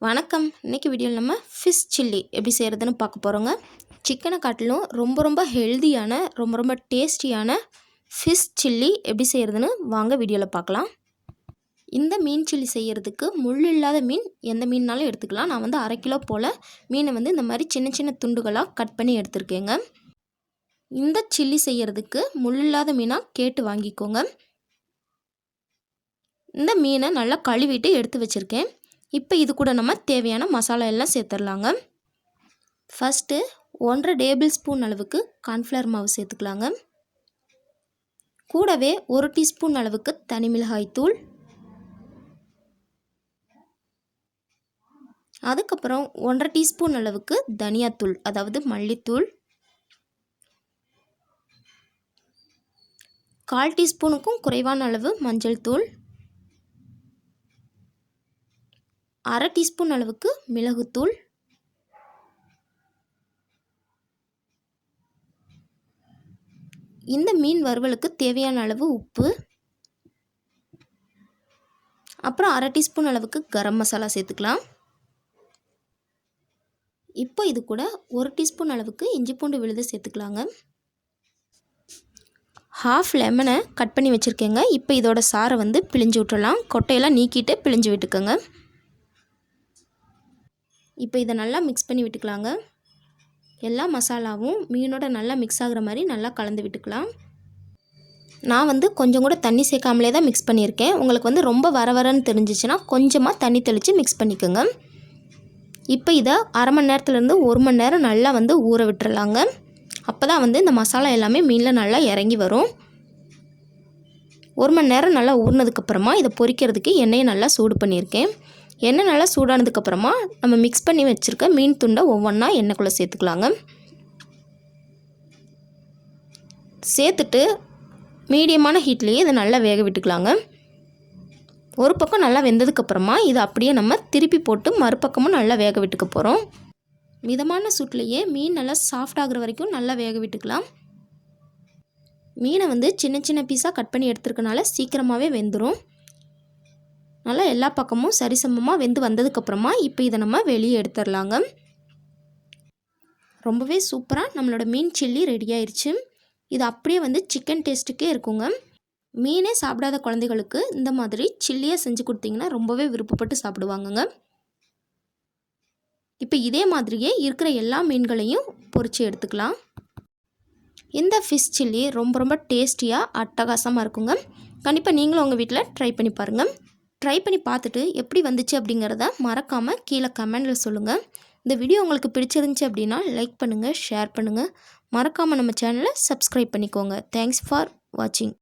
வணக்கம். இன்றைக்கி வீடியோவில் நம்ம ஃபிஷ் சில்லி எப்படி செய்கிறதுன்னு பார்க்க போகிறோங்க. சிக்கனை காட்டிலும் ரொம்ப ஹெல்தியான ரொம்ப டேஸ்டியான ஃபிஷ் சில்லி எப்படி செய்கிறதுன்னு வாங்க வீடியோவில் பார்க்கலாம். இந்த மீன் சில்லி செய்கிறதுக்கு முள் இல்லாத மீன் எந்த மீன்னாலும் எடுத்துக்கலாம். நான் வந்து 1/2 கிலோ போல் மீனை வந்து இந்த மாதிரி சின்ன துண்டுகளாக கட் பண்ணி எடுத்துருக்கேங்க. இந்த சில்லி செய்கிறதுக்கு முள் இல்லாத மீனாக கேட்டு வாங்கிக்கோங்க. இந்த மீனை நல்லா கழுவிட்டு எடுத்து வச்சுருக்கேன். இப்போ இது கூட நம்ம தேவையான மசாலா எல்லாம் சேர்த்துடலாங்க. ஃபஸ்ட்டு 1.5 டேபிள் ஸ்பூன் அளவுக்கு கார்ன்ஃப்ளவர் மாவு சேர்த்துக்கலாங்க. கூடவே 1 டீஸ்பூன் அளவுக்கு தனி மிளகாய் தூள், அதுக்கப்புறம் 1.5 டீஸ்பூன் அளவுக்கு தனியாத்தூள் அதாவது மல்லித்தூள், 1/4 டீஸ்பூனுக்கும் குறைவான அளவு மஞ்சள் தூள், 1/2 டீஸ்பூன் அளவுக்கு மிளகுத்தூள், இந்த மீன் வறுவலுக்கு தேவையான அளவு உப்பு, அப்புறம் 1/2 டீஸ்பூன் அளவுக்கு கரம் மசாலா சேர்த்துக்கலாம். இப்போ இது கூட 1 டீஸ்பூன் அளவுக்கு இஞ்சி பூண்டு விழுது சேர்த்துக்கலாங்க. 1/2 லெமனை கட் பண்ணி வச்சுருக்கேங்க. இப்போ இதோட சாறை வந்து பிழிஞ்சு விட்டுறலாம். கொட்டையெல்லாம் நீக்கிட்டு பிழிஞ்சு விட்டுக்கோங்க. இப்போ இதை நல்லா மிக்ஸ் பண்ணி விட்டுக்கலாங்க. எல்லா மசாலாவும் மீனோட நல்லா மிக்ஸ் ஆகிற மாதிரி நல்லா கலந்து விட்டுக்கலாம். நான் வந்து கொஞ்சம் கூட தண்ணி சேர்க்காமலே தான் மிக்ஸ் பண்ணியிருக்கேன். உங்களுக்கு வந்து ரொம்ப வரன்னு தெரிஞ்சிச்சுன்னா கொஞ்சமாக தண்ணி தெளித்து மிக்ஸ் பண்ணிக்கோங்க. இப்போ இதை 1/2 மணி நேரத்துலேருந்து 1 மணி நேரம் நல்லா வந்து ஊற விட்டுறலாங்க. அப்போ தான் வந்து இந்த மசாலா எல்லாமே மீனில் நல்லா இறங்கி வரும். 1 மணி நேரம் நல்லா ஊறினதுக்கப்புறமா இதை பொரிக்கிறதுக்கு எண்ணெயை நல்லா சூடு பண்ணியிருக்கேன். எண்ணெய் நல்லா சூடானதுக்கப்புறமா நம்ம மிக்ஸ் பண்ணி வச்சுருக்க மீன் துண்டை ஒவ்வொன்றா எண்ணெய்க்குள்ளே சேர்த்துக்கலாங்க. சேர்த்துட்டு மீடியமான ஹீட்லேயே இதை நல்லா வேக விட்டுக்கலாங்க. ஒரு பக்கம் நல்லா வெந்ததுக்கப்புறமா இதை அப்படியே நம்ம திருப்பி போட்டு மறுபக்கமும் நல்லா வேக விட்டுக்க போகிறோம். மிதமான சூட்லேயே மீன் நல்லா சாஃப்ட் ஆகிற வரைக்கும் நல்லா வேக விட்டுக்கலாம். மீனை வந்து சின்ன பீஸாக கட் பண்ணி எடுத்துருக்கனால சீக்கிரமாகவே வெந்துடும். நல்லா எல்லா பக்கமும் சரிசமமாக வெந்து வந்ததுக்கப்புறமா இப்போ இதை நம்ம வெளியே எடுத்துடலாங்க. ரொம்பவே சூப்பராக நம்மளோட மீன் சில்லி ரெடி ஆயிடுச்சு. இது அப்படியே வந்து சிக்கன் டேஸ்ட்டுக்கே இருக்குங்க. மீனே சாப்பிடாத குழந்தைகளுக்கு இந்த மாதிரி சில்லியாக செஞ்சு கொடுத்தீங்கன்னா ரொம்பவே விருப்பப்பட்டு சாப்பிடுவாங்கங்க. இப்போ இதே மாதிரியே இருக்கிற எல்லா மீன்களையும் பொரித்து எடுத்துக்கலாம். இந்த ஃபிஷ் சில்லி ரொம்ப டேஸ்டியாக அட்டகாசமாக இருக்குங்க. கண்டிப்பாக நீங்களும் உங்கள் வீட்டில் ட்ரை பண்ணி பாருங்கள். ட்ரை பண்ணி பார்த்துட்டு எப்படி வந்துச்சு அப்படிங்கிறத மறக்காமல் கீழே கமெண்டில் சொல்லுங்கள். இந்த வீடியோ உங்களுக்கு பிடிச்சிருந்துச்சி அப்படின்னா லைக் பண்ணுங்கள், ஷேர் பண்ணுங்கள். மறக்காமல் நம்ம சேனலை சப்ஸ்கிரைப் பண்ணிக்கோங்க. தேங்க்ஸ் ஃபார் வாட்சிங்.